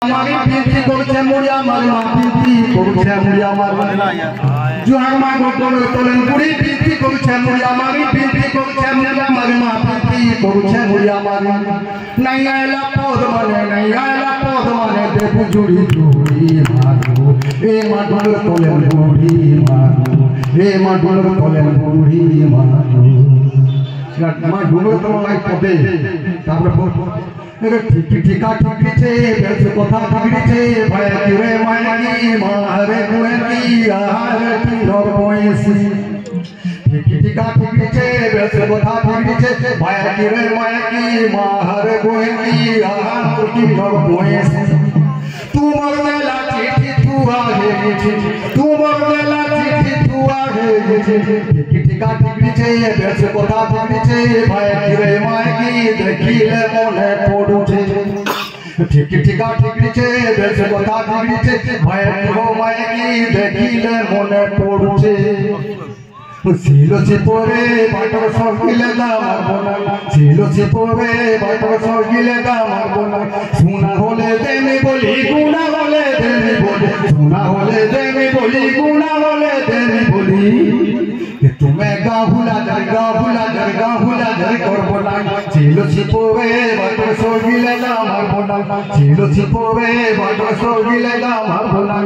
हमारी पीठी করছে মুড়ি আমার মা পীতি করছে মুড়ি আমার জোহার মা গোটল তোলেন পুরি পীতি করছে মুড়ি আমারি পীতি করছে মুড়ি আমার মা পীতি করছে মুড়ি আমার নাই আইলা পদ মানে দেবু জুড়ি জুড়ি মাগো এ মাগো তোলেন বুড়ি মাগো এ মাগো তোলেন বুড়ি মাগো মা ডুবে তো লাই পদে তারপরে ঠিকা ঠিকছে বেশ কথা ঠিকছে ভয় কিরে মায়াকি মারে কুয়েতি আহারে কি রবয়েসি ঠিকা ঠিকছে বেশ কথা ঠিকছে ভয় কিরে মায়াকি মারে কুয়েতি আহারে কি রবয়েসি তোমার মেলা চিঠি তুয়া গেছে তোমার মেলা চিঠি তুয়া গেছে ঠিকা ঠিকছে বেশ কথা ঠিকছে ভয় কিরে মায়াকি দেখিলে মনে পড়ুছে ঠিকা ঠিকছে বেশ কথা ঠিকছে ভয় কিরে মায়াকি দেখিলে মনে পড়ুছে সিলোছি পরে বাটর সরকিলে দামার বোনা সিলোছি পরে বাটর সরকিলে দামার বোনা সোনা হলে দেমি বলি গুণা হলে দেমি বলি সোনা হলে দেমি বলি গুণা হলে দেমি বলি তুমি গাহুলা ঝর করবো না সিলোছি পরে বাটর সরকিলে দামার বোনা সিলোছি পরে বাটর সরকিলে দামার বোনা